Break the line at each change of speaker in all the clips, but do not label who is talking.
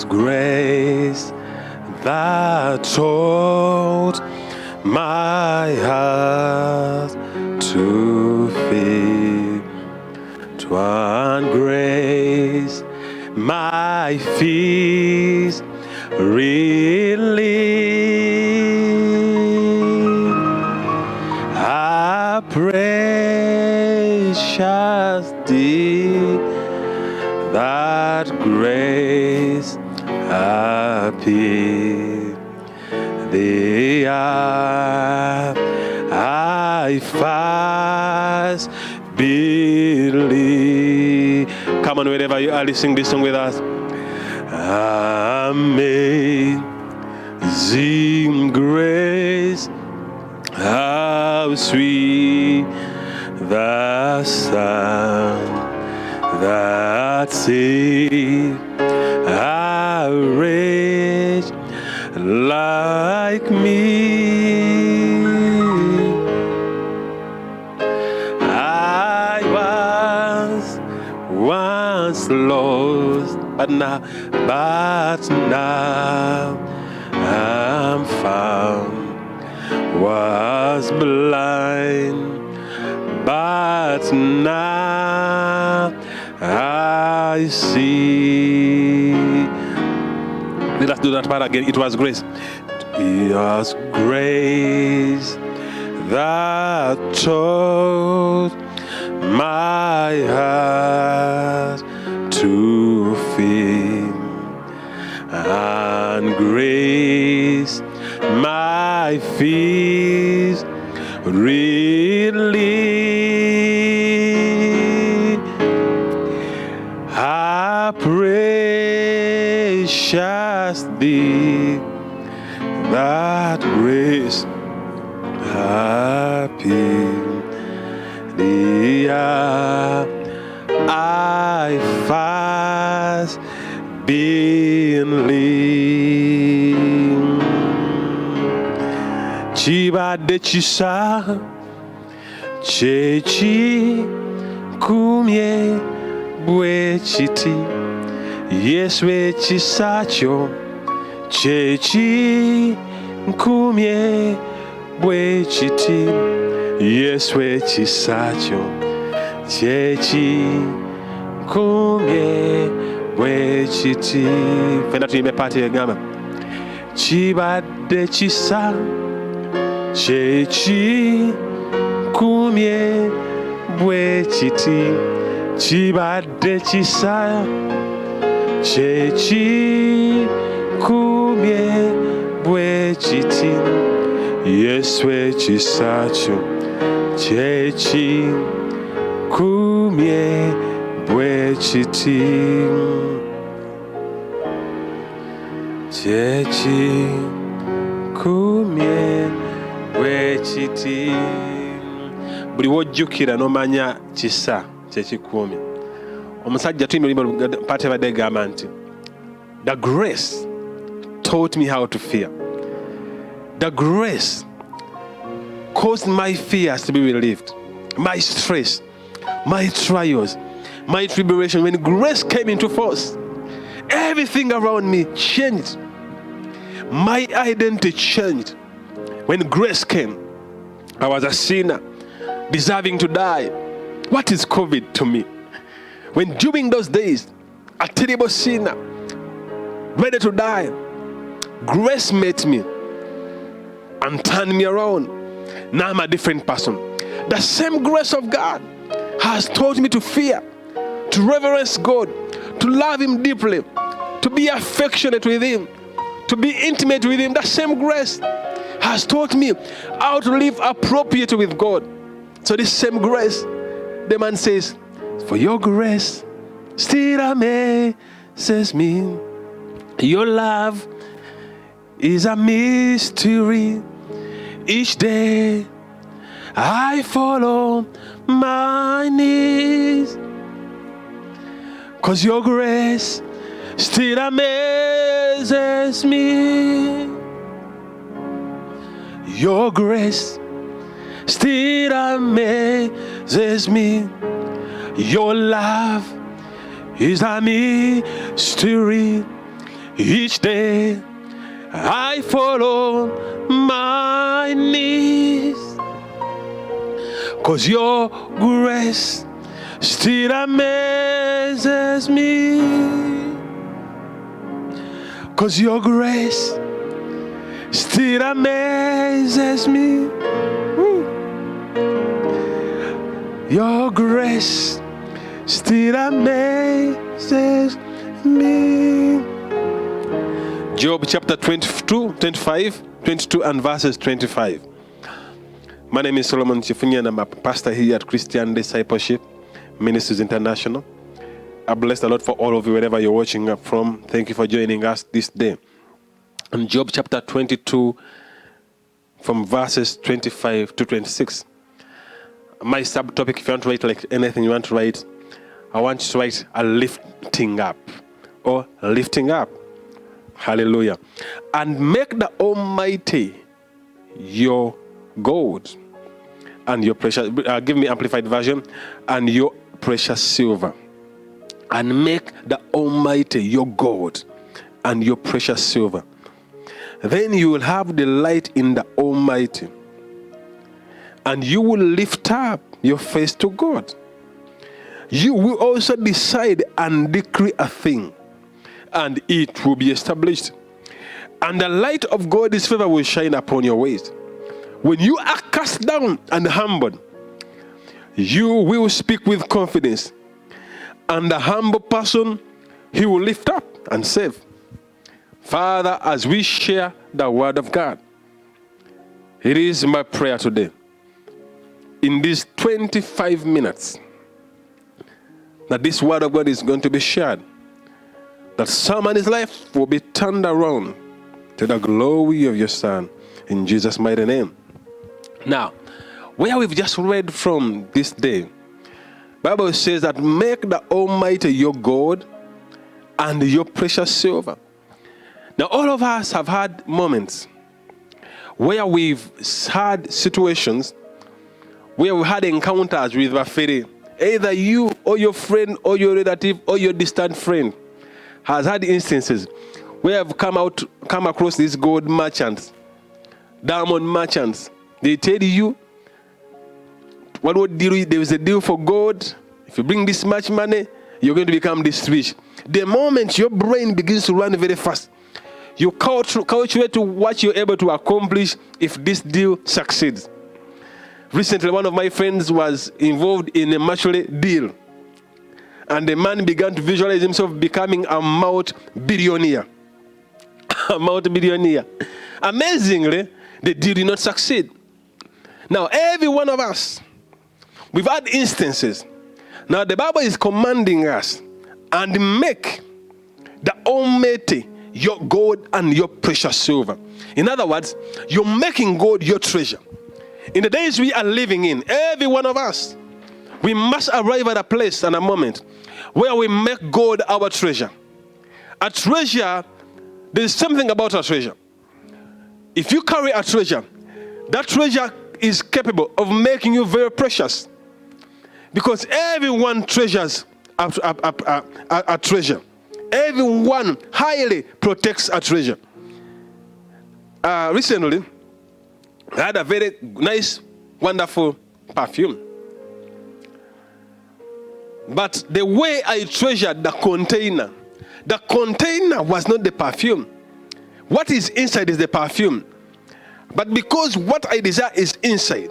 was grace that taught my heart to fear. 'Twas grace my fears relieved. A precious deed that grace appeared. The hour I fast believe. Come on, wherever you are, sing this song with us. Amazing grace, how sweet the sound that saved a wretch like me. I was once lost, but now I'm found. Was blind, but now I see. Let's do that part again. It was grace. It was grace that taught my heart to fear, and grace my fears relieved. A precious deed that grace appeared. The hour I fast believe. Chibade chisa chechi kumye bwe chiti yeswe chisacho chechi kumye bwe chiti yeswe chisacho chechi kumye bwe chiti. Fenda tuimbe pati egamba chibade chisa chechi kumye bwe chiti chibade chisa chechi kumye bwe chiti yeswe chisacho chechi kumye bwe chiti chechi kumye bwe chiti. Buli wojjukira nomanya kisa kyekikuumi. Omusajja tuyimba paati abadde egamba nti the grace taught me how to fear. The grace caused my fears to be relieved, my stress, my trials, my tribulation. When grace came into force, everything around me changed. My identity changed. When grace came, I was a sinner, deserving to die. What is COVID to me? When during those days, a terrible sinner, ready to die, grace met me and turned me around. Now I'm a different person. The same grace of God has taught me to fear, to reverence God, to love Him deeply, to be affectionate with Him, to be intimate with Him. The same grace has taught me how to live appropriately with God. So this same grace, the man says, for your grace still amazes me. Your love is a mystery. Each day I follow my knees, 'cause your grace still amazes me. Your grace still amazes me. Your love is a mystery. Each day I follow my knees, 'cause your grace still amazes me. 'Cause your grace still amazes me. Your grace still amazes me. Job chapter 22, 25, 22 and verses 25. My name is Solomon Chifunya and I'm a pastor here at Christian Discipleship Ministries International. I bless the Lord for all of you wherever you're watching up from. Thank you for joining us this day. In Job chapter 22 from verses 25 to 26. My subtopic, if you want to write like anything you want to write, I want you to write a lifting up or lifting up. Hallelujah. And make the Almighty your gold and your precious, give me amplified version, and your precious silver. And make the Almighty your gold and your precious silver. Then you will have delight in the Almighty, and you will lift up your face to God. You will also decide and decree a thing, and it will be established. And the light of God's favor will shine upon your ways. When you are cast down and humbled, you will speak with confidence. And the humble person, he will lift up and save. Father, as we share the word of God, it is my prayer today, in these 25 minutes, that this word of God is going to be shared, that someone's life will be turned around to the glory of your Son, in Jesus' mighty name. Now, where we've just read from this day, Bible says that make the Almighty your gold and your precious silver. Now, all of us have had moments where we've had situations where we had encounters with a fairy. Either you or your friend or your relative or your distant friend has had instances where I've come across these gold merchants, diamond merchants. They tell you, what would deal? There is a deal for gold. If you bring this much money, you're going to become this rich. The moment your brain begins to run very fast, you calculate to what you're able to accomplish if this deal succeeds. Recently, one of my friends was involved in a matrimony deal, and the man began to visualize himself becoming a multi-billionaire. A multi-billionaire. Amazingly, the deal did not succeed. Now, every one of us, we've had instances. Now, the Bible is commanding us, and make the Almighty your gold and your precious silver. In other words, you're making gold your treasure. In the days we are living in, every one of us, we must arrive at a place and a moment where we make gold our treasure. A treasure, there's something about a treasure. If you carry a treasure, that treasure is capable of making you very precious. Because everyone treasures a treasure. Everyone highly protects a treasure. Recently, I had a very nice, wonderful perfume. But the way I treasured the container was not the perfume. What is inside is the perfume. But because what I desire is inside,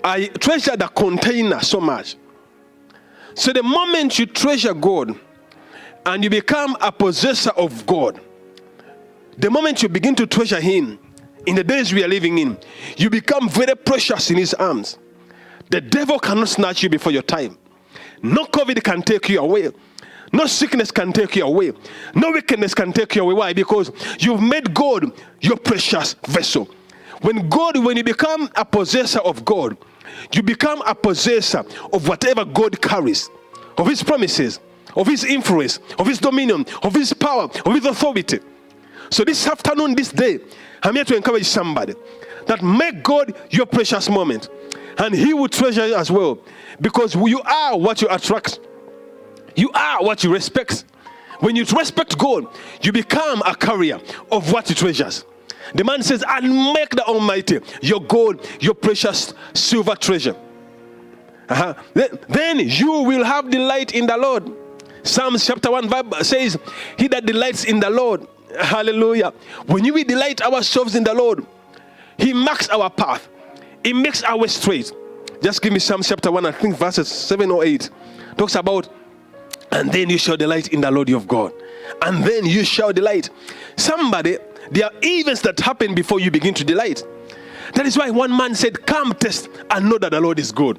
I treasure the container so much. So the moment you treasure God and you become a possessor of God, the moment you begin to treasure Him, in the days we are living in, you become very precious in His arms. The devil cannot snatch you before your time. No COVID can take you away. No sickness can take you away. No wickedness can take you away. Why? Because you've made God your precious vessel. When you become a possessor of God, you become a possessor of whatever God carries, of His promises, of His influence, of His dominion, of His power, of His authority. So this afternoon, this day, I'm here to encourage somebody that make God your precious moment, and He will treasure you as well, because you are what you attract. You are what you respect. When you respect God, you become a carrier of what He treasures. The man says, and make the Almighty your gold, your precious silver treasure. Then you will have delight in the Lord. Psalms chapter 1 verse says, he that delights in the Lord. Hallelujah. When we delight ourselves in the Lord, He marks our path. He makes our way straight. Just give me Psalms chapter 1, I think verses 7 or 8. Talks about, and then you shall delight in the Lord your God. And then you shall delight. Somebody, there are events that happen before you begin to delight. That is why one man said, come test and know that the Lord is good.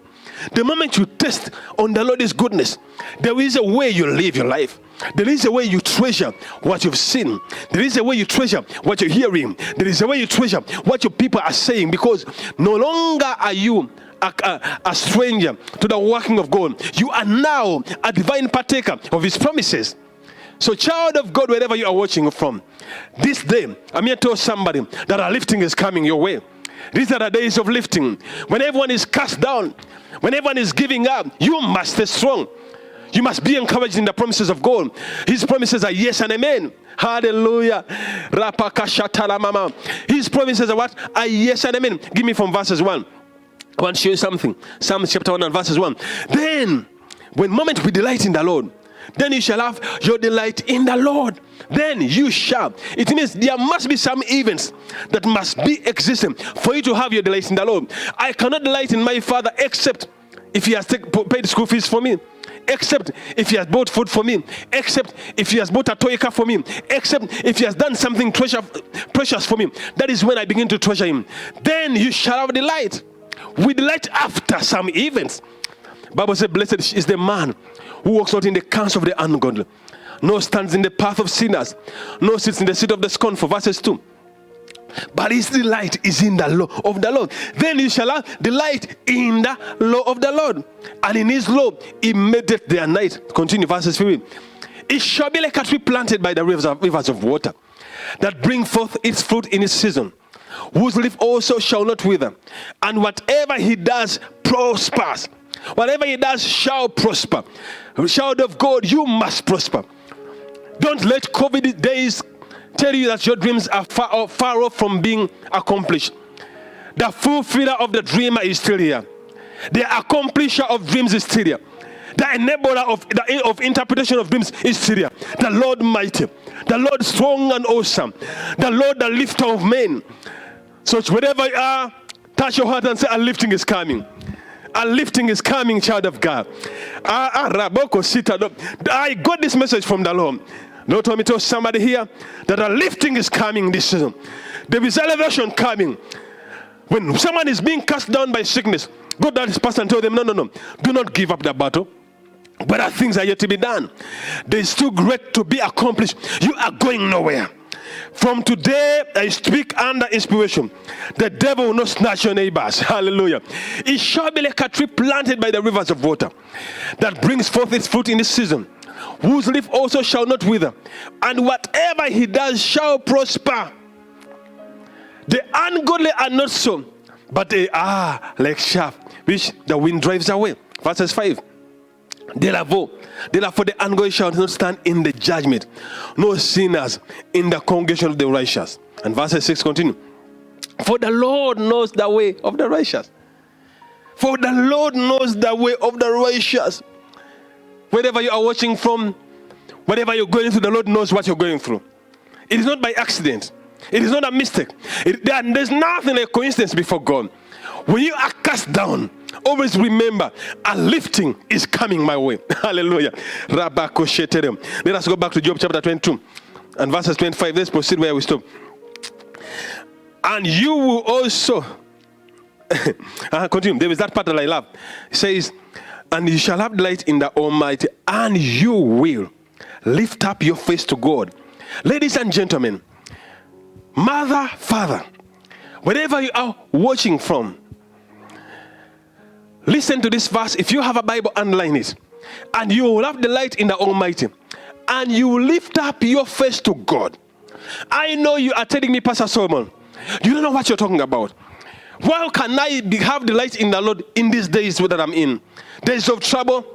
The moment you test on the Lord's goodness, there is a way you live your life. There is a way you treasure what you've seen. There is a way you treasure what you're hearing. There is a way you treasure what your people are saying, because no longer are you a stranger to the working of God. You are now a divine partaker of His promises. So child of God, wherever you are watching from, this day, I'm here to tell somebody that a lifting is coming your way. These are the days of lifting. When everyone is cast down, when everyone is giving up, you must stay strong. You must be encouraged in the promises of God. His promises are yes and amen. Hallelujah. His promises are what? Are yes and amen. Give me from verses 1. I want to show you something. Psalms chapter 1 and verses 1. Then, when moment we delight in the Lord, then you shall have your delight in the Lord. Then you shall. It means there must be some events that must be existing for you to have your delight in the Lord. I cannot delight in my Father except if He has paid school fees for me, except if He has bought food for me, except if He has bought a toy car for me, except if He has done something precious for me. That is when I begin to treasure Him. Then you shall have delight. We delight after some events. Bible says, blessed is the man who walks not in the counsel of the ungodly, nor stands in the path of sinners, nor sits in the seat of the scornful. Verses 2. But his delight is in the law of the Lord. Then you shall have delight in the law of the Lord, and in His law he meditates day and night. Continue, verses 3. It shall be like a tree planted by the rivers of water, that bring forth its fruit in its season, whose leaf also shall not wither, and whatever he does prospers. Whatever he does shall prosper. Child of God, you must prosper. Don't let COVID days tell you that your dreams are far off from being accomplished. The fulfiller of the dreamer is still here. The accomplisher of dreams is still here. The enabler of interpretation of dreams is still here. The Lord mighty, the Lord strong and awesome, the Lord the lifter of men. So wherever you are, touch your heart and say, a lifting is coming. A lifting is coming, child of God. I got this message from the Lord. Lord told me to tell somebody here that a lifting is coming this season. There is elevation coming. When someone is being cast down by sickness, go to this person and tell them, no. Do not give up the battle. But things are yet to be done. There is still great to be accomplished. You are going nowhere. From today, I speak under inspiration. The devil will not snatch your neighbors. Hallelujah. It shall be like a tree planted by the rivers of water, that brings forth its fruit in this season, whose leaf also shall not wither, and whatever he does shall prosper. The ungodly are not so, but they are like chaff, which the wind drives away. Verses 5. Therefore, the ungodly shall not stand in the judgment, no sinners in the congregation of the righteous. And verse 6 continue. For the Lord knows the way of the righteous. For the Lord knows the way of the righteous. Wherever you are watching from, whatever you're going through, the Lord knows what you're going through. It is not by accident. It is not a mistake. There's nothing like coincidence before God. When you are cast down, always remember, a lifting is coming my way. Hallelujah. Let us go back to Job chapter 22 and verses 25. Let's proceed where we stop. And you will also continue. There is that part that I love. It says, and you shall have delight in the Almighty, and you will lift up your face to God. Ladies and gentlemen, mother, father, wherever you are watching from, listen to this verse. If you have a Bible, underline it. And you will have delight in the Almighty, and you will lift up your face to God. I know you are telling me, Pastor Solomon, you don't know what you're talking about. Why can I have delight in the Lord in these days that I'm in? Days of trouble,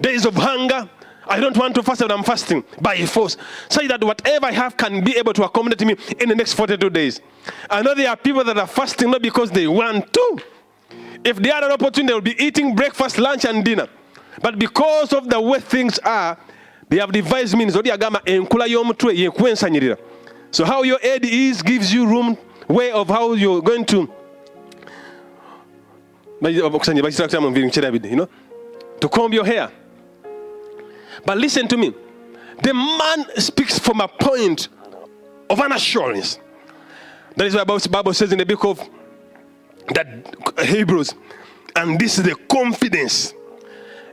days of hunger, I don't want to fast, but I'm fasting by force, so that whatever I have can be able to accommodate me in the next 42 days. I know there are people that are fasting not because they want to. If they had an opportunity, they will be eating breakfast, lunch, and dinner. But because of the way things are, they have devised means. So how your head is gives you room, way of how you're going to, to comb your hair. But listen to me. The man speaks from a point of an assurance. That is what the Bible says in the book of Hebrews. And this is the confidence.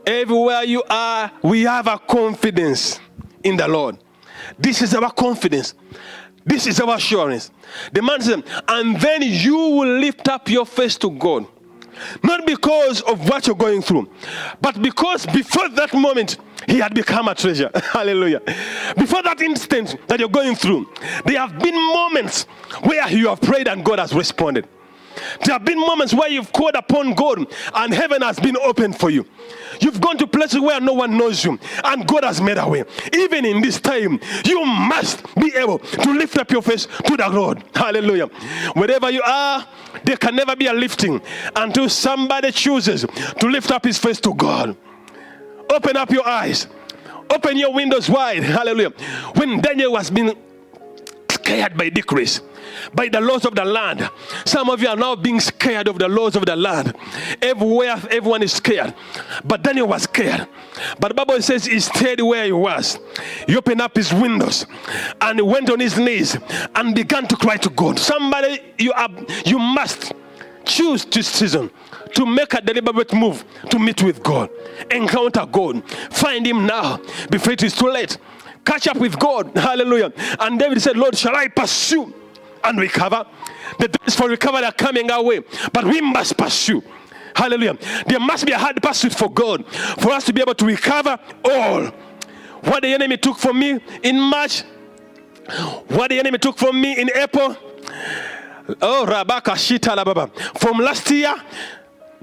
Everywhere you are, we have a confidence in the Lord. This is our confidence. This is our assurance. The man said, and then you will lift up your face to God. Not because of what you're going through, but because before that moment, he had become a treasure. Hallelujah. Before that instant that you're going through, there have been moments where you have prayed and God has responded. There have been moments where you've called upon God and heaven has been opened for you. You've gone to places where no one knows you and God has made a way. Even in this time, you must be able to lift up your face to the Lord. Hallelujah. Wherever you are, there can never be a lifting until somebody chooses to lift up his face to God. Open up your eyes. Open your windows wide. Hallelujah. When Daniel was being scared by decrease, by the laws of the land. Some of you are now being scared of the laws of the land. Everywhere, everyone is scared. But Daniel was scared. But the Bible says he stayed where he was. He opened up his windows and he went on his knees and began to cry to God. Somebody, you must choose this season to make a deliberate move to meet with God. Encounter God. Find him now before it is too late. Catch up with God. Hallelujah. And David said, Lord, shall I pursue and recover? The days for recovery are coming our way, but we must pursue. Hallelujah. There must be a hard pursuit for God, for us to be able to recover all. What the enemy took from me in March, what the enemy took from me in April, oh, Rabaka Shita Lababa, from last year,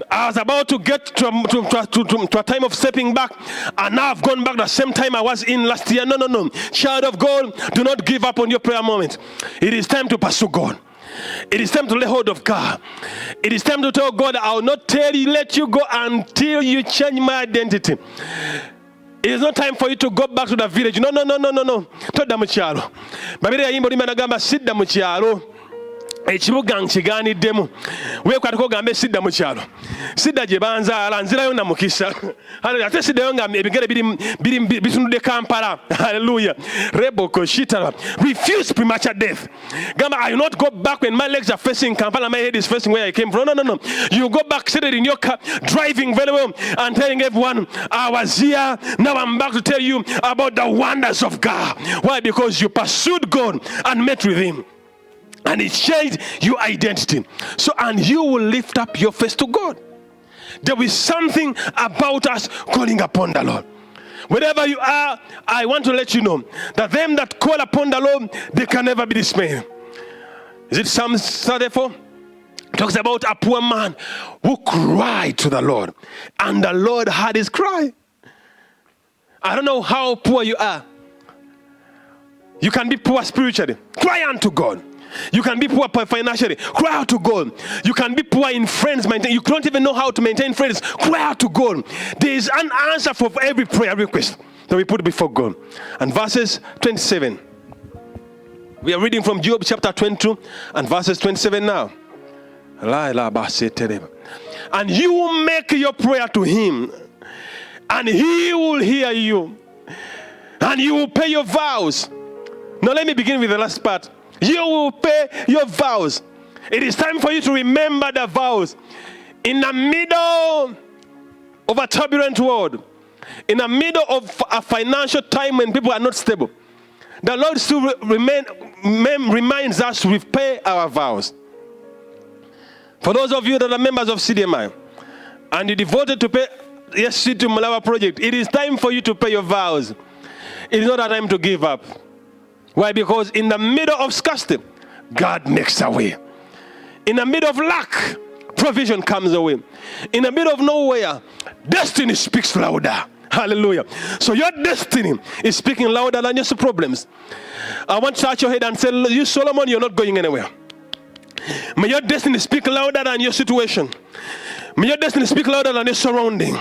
I was about to get to a time of stepping back, and now I've gone back the same time I was in last year. No. Child of God, do not give up on your prayer moment. It is time to pursue God. It is time to lay hold of God. It is time to tell God, I will not let you go until you change my identity. It is not time for you to go back to the village. No. Todda mu kyalo. Babiri yayimba limba nagamba sidda mu kyalo. Ekibuga nkigaaniddemu. Weekwateko ogambe sidda mu kyalo. Sidda gye banzaala nzirayo na mukisa. Haleluya. Ate siddayo nga ebigere bitunudde Kampala. Hallelujah. Reboko Shitara. Refuse premature death. Gamba, I will not go back when my legs are facing Kampala, my head is facing where I came from. No. You go back seated in your car, driving very well and telling everyone, I was here, now I'm back to tell you about the wonders of God. Why? Because you pursued God and met with him. And it changed your identity. So, and you will lift up your face to God. There is something about us calling upon the Lord. Wherever you are, I want to let you know that them that call upon the Lord, they can never be dismayed. Is it Psalm 34? It talks about a poor man who cried to the Lord, and the Lord heard his cry. I don't know how poor you are. You can be poor spiritually. Cry unto God. You can be poor financially. Cry out to God. You can be poor in friends. You don't even know how to maintain friends. Cry out to God. There is an answer for every prayer request that we put before God. And verses 27. We are reading from Job chapter 22 and verses 27 now. And you will make your prayer to him, and he will hear you, and you will pay your vows. Now let me begin with the last part. You will pay your vows. It is time for you to remember the vows. In the middle of a turbulent world, in the middle of a financial time when people are not stable, the Lord still reminds us to repay our vows. For those of you that are members of CDMI, and you devoted to pay yes to Malawa project, it is time for you to pay your vows. It is not a time to give up. Why? Because in the middle of scarcity, God makes a way. In the middle of lack, provision comes away. In the middle of nowhere, destiny speaks louder. Hallelujah. So your destiny is speaking louder than your problems. I want to touch your head and say, you Solomon, you're not going anywhere. May your destiny speak louder than your situation. May your destiny speak louder than your surrounding.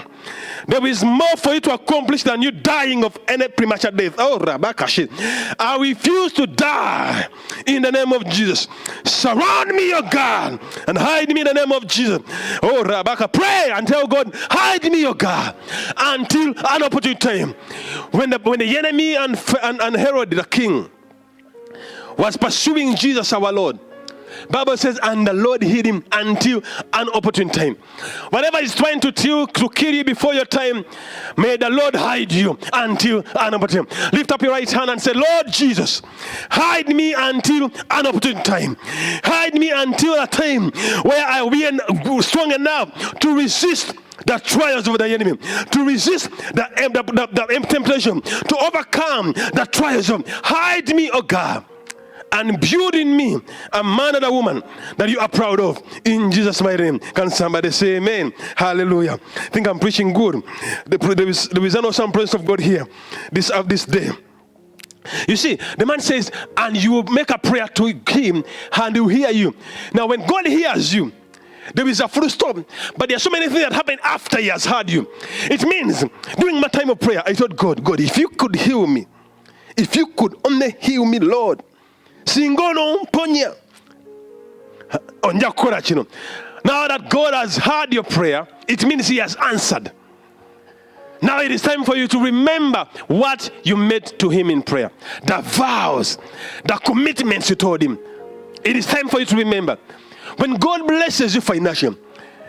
There is more for you to accomplish than you dying of any premature death. Oh, Rabakashi. I refuse to die in the name of Jesus. Surround me, your God, and hide me in the name of Jesus. Oh, Rabaka, pray and tell God, hide me, your God, until an opportune time. When the enemy and Herod the king was pursuing Jesus our Lord, Bible says, and the Lord hid him until an opportune time. Whatever is trying to kill you before your time, may the Lord hide you until an opportune time. Lift up your right hand and say, Lord Jesus, hide me until an opportune time. Hide me until a time where I will be strong enough to resist the trials of the enemy, to resist the temptation, to overcome the trials of. Hide me, oh God, and build in me a man and a woman that you are proud of. In Jesus' mighty name. Can somebody say amen? Hallelujah. I think I'm preaching good. There is an awesome presence of God here this day. You see, the man says, and you will make a prayer to him and he will hear you. Now when God hears you, there is a full stop. But there are so many things that happen after he has heard you. It means, during my time of prayer, I told God, if you could heal me, if you could only heal me, Lord, Singono ponya onja kora chino. Now that God has heard your prayer, it means he has answered. Now it is time for you to remember what you made to him in prayer. The vows, the commitments you told him. It is time for you to remember. When God blesses you financially,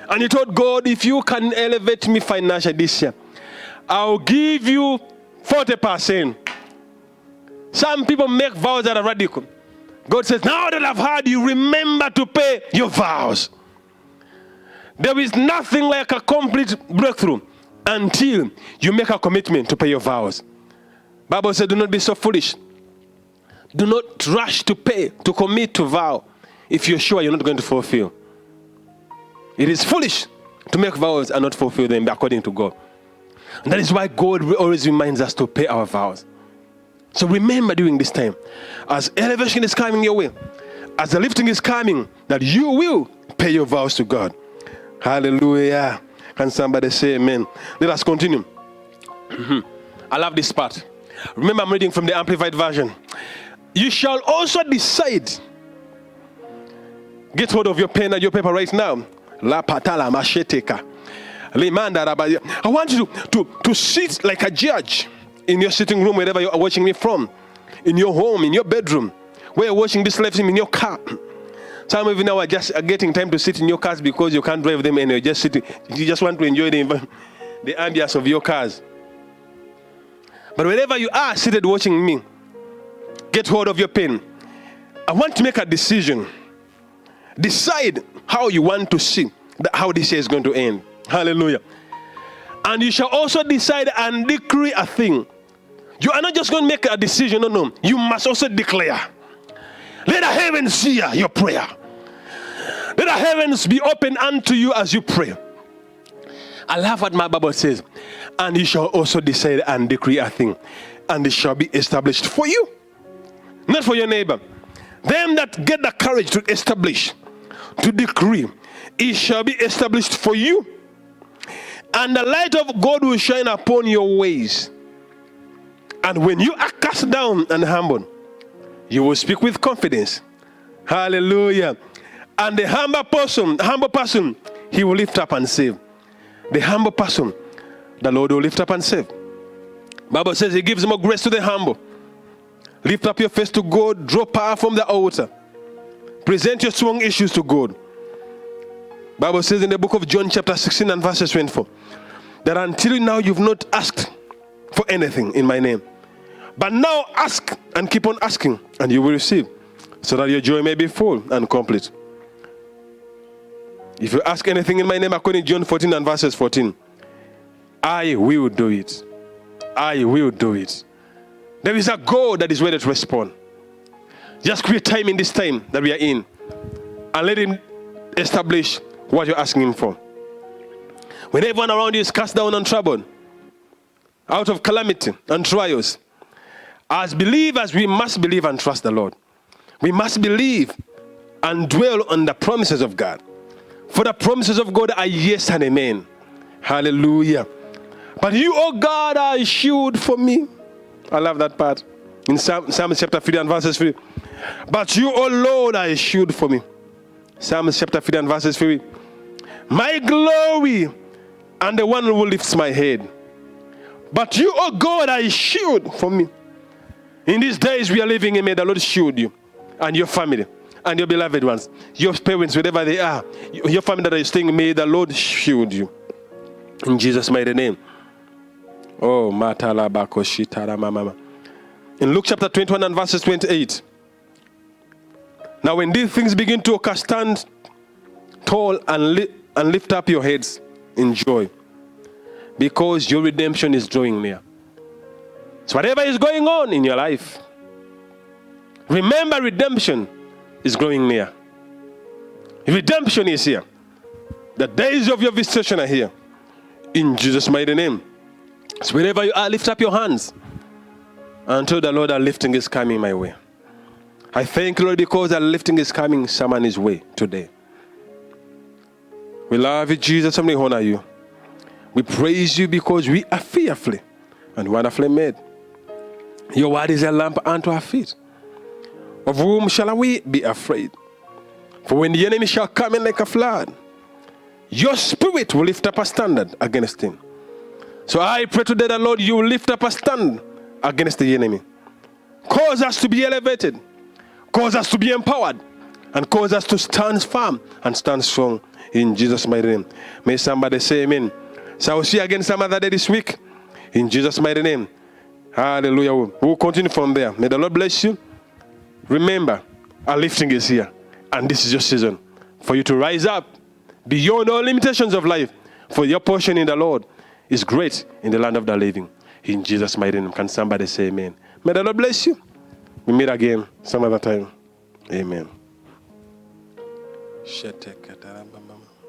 and you told God, if you can elevate me financially this year, I'll give you 40%. Some people make vows that are radical. God says, now that I've heard you, remember to pay your vows. There is nothing like a complete breakthrough until you make a commitment to pay your vows. Bible says, do not be so foolish. Do not rush to pay, to commit to vow, if you're sure you're not going to fulfill. It is foolish to make vows and not fulfill them according to God. And that is why God always reminds us to pay our vows. So remember during this time, as elevation is coming your way, as the lifting is coming, that you will pay your vows to God. Hallelujah. Can somebody say amen? Let us continue. I love this part. Remember, I'm reading from the Amplified Version. You shall also decide. Get hold of your pen and your paper right now. La patala masheteka. I want you to sit like a judge in your sitting room, wherever you are watching me from, in your home, in your bedroom, where you're watching this live stream, in your car. Some of you now are just getting time to sit in your cars because you can't drive them and you're just sitting. You just want to enjoy the ambience of your cars. But wherever you are seated watching me, get hold of your pen. I want to make a decision. Decide how you want to see how this year is going to end. Hallelujah. And you shall also decide and decree a thing. You are not just going to make a decision, no. You must also declare. Let the heavens hear your prayer. Let the heavens be open unto you as you pray. I love what my Bible says. And you shall also decide and decree a thing. And it shall be established for you. Not for your neighbor. Them that get the courage to establish, to decree, it shall be established for you. And the light of God will shine upon your ways. And when you are cast down and humbled, you will speak with confidence. Hallelujah. And the humble person, he will lift up and save. The humble person, the Lord will lift up and save. Bible says he gives more grace to the humble. Lift up your face to God. Draw power from the altar. Present your strong issues to God. Bible says in the book of John chapter 16 and verses 24, that until now you've not asked for anything in my name. But now ask and keep on asking and you will receive, so that your joy may be full and complete. If you ask anything in my name, according to John 14 and verses 14, I will do it. I will do it. There is a God that is ready to respond. Just create time in this time that we are in and let him establish what you're asking him for. When everyone around you is cast down and troubled, out of calamity and trials. As believers, we must believe and trust the Lord. We must believe and dwell on the promises of God. For the promises of God are yes and amen. Hallelujah. But you, oh God, are a shield for me. I love that part. In Psalms chapter 3 and verses 3. But you, oh Lord, are a shield for me. Psalms chapter 3 and verses 3. My glory and the one who lifts my head. But you, oh God, are a shield for me. In these days we are living in, may the Lord shield you and your family and your beloved ones, your parents, wherever they are, your family that are staying, may the Lord shield you. In Jesus' mighty name. Oh, mama. In Luke chapter 21 and verses 28. Now when these things begin to occur, stand tall and lift up your heads in joy, because your redemption is drawing near. So whatever is going on in your life, remember redemption is growing near. Redemption is here. The days of your visitation are here. In Jesus' mighty name. So wherever you are, lift up your hands until the Lord, our lifting is coming my way. I thank you, Lord, because our lifting is coming someone's way today. We love you, Jesus, and we honor you. We praise you because we are fearfully and wonderfully made. Your word is a lamp unto our feet. Of whom shall we be afraid? For when the enemy shall come in like a flood, your spirit will lift up a standard against him. So I pray today that, Lord, you will lift up a stand against the enemy. Cause us to be elevated. Cause us to be empowered. And cause us to stand firm and stand strong. In Jesus' mighty name. May somebody say amen. So I will see you again some other day this week. In Jesus' mighty name. Hallelujah. We'll continue from there. May the Lord bless you. Remember, our lifting is here. And this is your season for you to rise up beyond all limitations of life. For your portion in the Lord is great in the land of the living. In Jesus' mighty name. Can somebody say amen? May the Lord bless you. We meet again some other time. Amen.